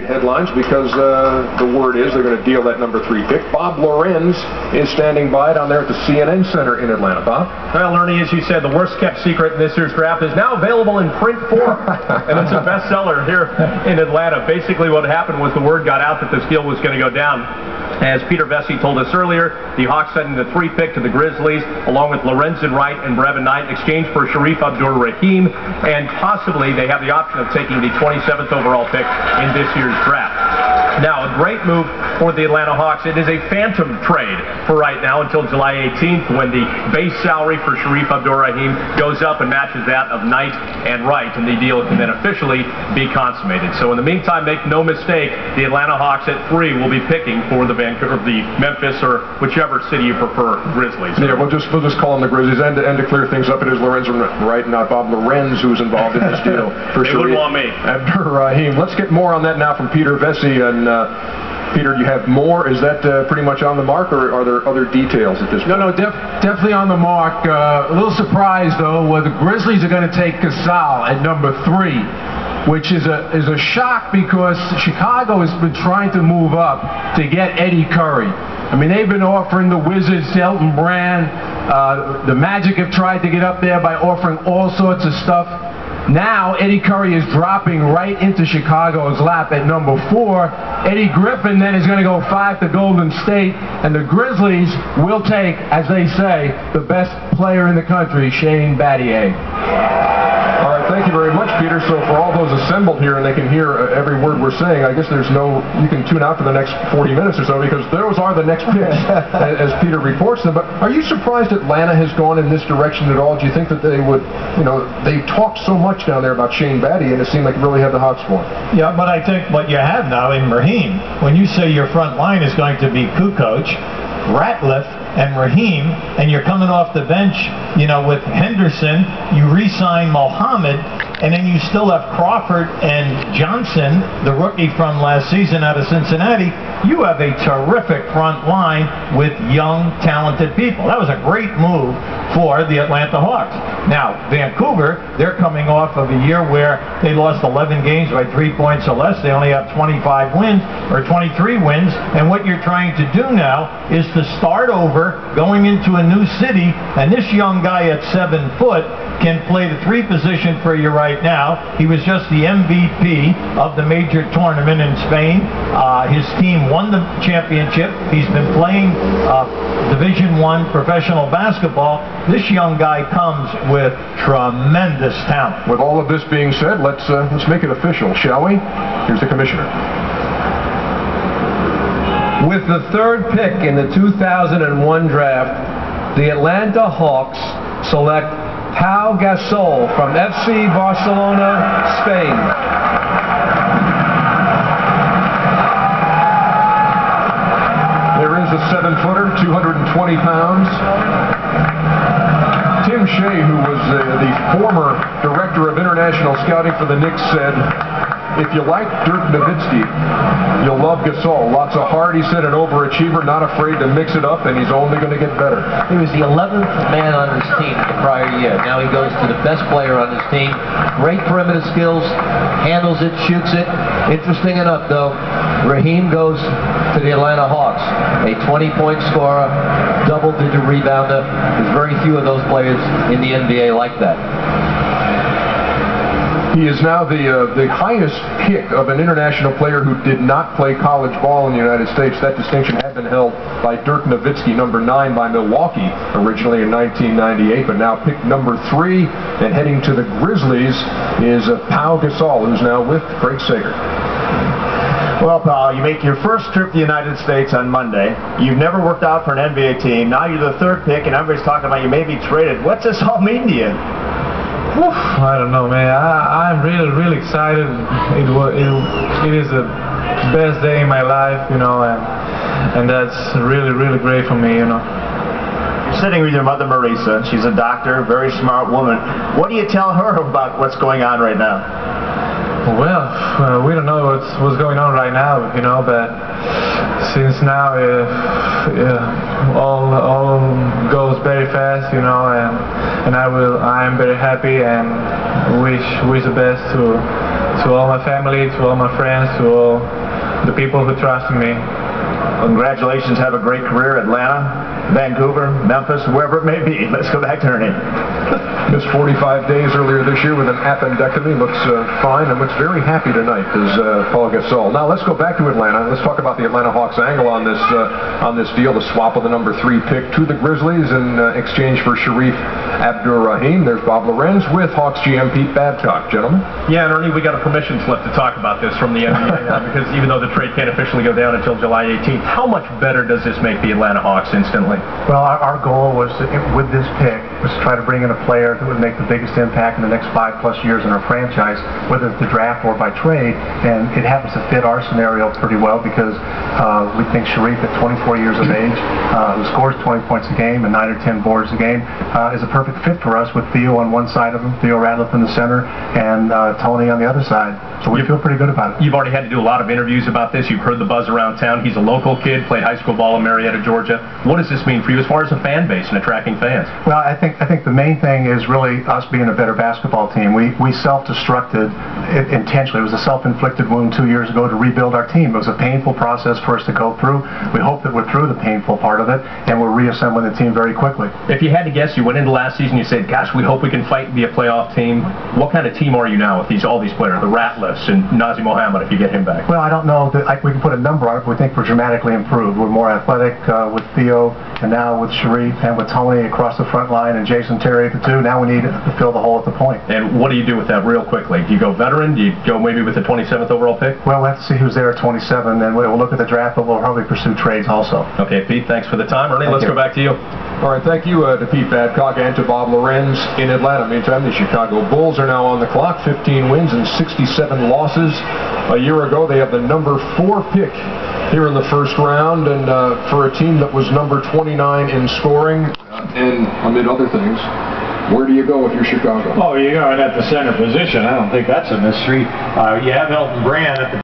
Headlines because the word is they're going to deal that number 3 pick. Bob Lorenz is standing by down there at the CNN Center in Atlanta. Bob? Well, Ernie, as you said, the worst kept secret in this year's draft is now available in print form, and it's a bestseller here in Atlanta. Basically what happened was the word got out that this deal was going to go down. As Peter Vesey told us earlier, the Hawks sending the 3 pick to the Grizzlies, along with Lorenzen Wright and Brevin Knight, in exchange for Sharif Abdur-Rahim, and possibly they have the option of taking the 27th overall pick in this year's draft. Now, a great move for the Atlanta Hawks. It is a phantom trade for right now until July 18th, when the base salary for Sharif Abdur-Rahim goes up and matches that of Knight and Wright, and the deal can then officially be consummated. So in the meantime, make no mistake, the Atlanta Hawks at 3 will be picking for the Memphis or whichever city you prefer Grizzlies. Yeah, we'll just call them the Grizzlies. And to clear things up, it is Lorenzen Wright, not Bob Lorenz, who's involved in this deal. For they wouldn't want me. Abdur-Rahim. Let's get more on that now from Peter Vesey. And Peter, you have more. Is that pretty much on the mark, or are there other details at this point? No, definitely on the mark. A little surprised, though, where the Grizzlies are going to take Gasol at number 3, which is a shock because Chicago has been trying to move up to get Eddie Curry. I mean, they've been offering the Wizards, Elton Brand, the Magic have tried to get up there by offering all sorts of stuff. Now, Eddie Curry is dropping right into Chicago's lap at number 4. Eddie Griffin then is going to go 5 to Golden State, and the Grizzlies will take, as they say, the best player in the country, Shane Battier. All right, thank you very much, Peter. So for all those assembled here and they can hear every word we're saying, I guess you can tune out for the next 40 minutes or so, because those are the next picks as Peter reports them. But are you surprised Atlanta has gone in this direction at all? Do you think that they would, they talked so much down there about Shane Battier, and it seemed like it really had the Hawks going? Yeah, but I think what you have now in Raheem, when you say your front line is going to be Kukoc, Ratliff, and Raheem, and you're coming off the bench, with Henderson, you re-sign Mohammed, and then you still have Crawford and Johnson, the rookie from last season out of Cincinnati. You have a terrific front line with young, talented people. That was a great move for the Atlanta Hawks. Now, Vancouver, they're coming off of a year where they lost 11 games by 3 points or less. They only have 25 wins, or 23 wins, and what you're trying to do now is to start over, going into a new city, and this young guy at 7 foot can play the 3 position for you right now. He was just the MVP of the major tournament in Spain. His team won the championship. He's been playing Division I professional basketball. This young guy comes with tremendous talent. With all of this being said, let's make it official, shall we? Here's the commissioner. With the 3rd pick in the 2001 draft, the Atlanta Hawks select Pau Gasol from FC Barcelona, Spain. There is a 7-footer, 220 pounds. Tim Shea, who was the former director of international scouting for the Knicks, said, "If you like Dirk Nowitzki, you'll love Gasol. Lots of heart," he said, "an overachiever, not afraid to mix it up, and he's only going to get better." He was the 11th man on his team the prior year. Now he goes to the best player on his team. Great perimeter skills, handles it, shoots it. Interesting enough, though, Raheem goes to the Atlanta Hawks, a 20-point scorer, double-digit rebounder. There's very few of those players in the NBA like that. He is now the highest pick of an international player who did not play college ball in the United States. That distinction had been held by Dirk Nowitzki, number 9 by Milwaukee, originally in 1998, but now picked number 3 and heading to the Grizzlies is Pau Gasol, who's now with Craig Sager. Well, Pau, you make your first trip to the United States on Monday. You've never worked out for an NBA team. Now you're the 3rd pick, and everybody's talking about you may be traded. What's this all mean to you? I don't know, man. I'm really excited. It is the best day in my life, and that's really great for me, You're sitting with your mother, Marisa. She's a doctor, very smart woman. What do you tell her about what's going on right now? Well, we don't know what's going on right now, but since now all goes very fast, and I am very happy and wish the best to to all my family, to all my friends, to all the people who trust in me. Congratulations. Have a great career. Atlanta, Vancouver, Memphis, wherever it may be. Let's go back to Ernie. Missed 45 days earlier this year with an appendectomy. Looks fine and looks very happy tonight is Pau Gasol. Now let's go back to Atlanta. Let's talk about the Atlanta Hawks angle on this deal, the swap of the number 3 pick to the Grizzlies in exchange for Sharif Abdur-Rahim. There's Bob Lorenz with Hawks GM Pete Babcock. Gentlemen? Yeah, and Ernie, we got a permission slip to talk about this from the NBA now, because even though the trade can't officially go down until July 18th, how much better does this make the Atlanta Hawks instantly? Well, our goal was to, with this pick, was to try to bring in a player that would make the biggest impact in the next 5+ years in our franchise, whether it's the draft or by trade. And it happens to fit our scenario pretty well because we think Sharif, at 24 years of age, who scores 20 points a game and 9 or 10 boards a game, is a perfect fit for us, with Theo on one side of him, Theo Ratliff in the center, and Tony on the other side. So we feel pretty good about it. You've already had to do a lot of interviews about this. You've heard the buzz around town. He's a local kid, played high school ball in Marietta, Georgia. What does this mean for you as far as a fan base and attracting fans? Well, I think the main thing is really us being a better basketball team. We self-destructed it intentionally. It was a self-inflicted wound 2 years ago to rebuild our team. It was a painful process for us to go through. We hope that we're through the painful part of it, and we're reassembling the team very quickly. If you had to guess, you went into last season, you said, gosh, we hope we can fight and be a playoff team. What kind of team are you now with all these players, the Ratliffs and Nazem Mohammed, if you get him back? Well, I don't know that we can put a number on it, but we think we're dramatically improved. We're more athletic with Theo, and now with Sharif and with Tony across the front line, and Jason Terry at the 2. Now we need to fill the hole at the point. And what do you do with that real quickly? Do you go veteran? Do you go maybe with the 27th overall pick? Well, we'll have to see who's there at 27, and we'll look at the draft, but we'll probably pursue trades also. Okay, Pete, thanks for the time. Ernie, let's go back to you. All right, thank you to Pete Babcock and to Bob Lorenz in Atlanta. Meantime, the Chicago Bulls are now on the clock, 15 wins and 67 losses. A year ago, they have the number 4 pick here in the first round, and for a team that was number 29 in scoring, and amid other things, where do you go if you're Chicago? Oh, you're going at the center position. I don't think that's a mystery. You have Elton Brand at the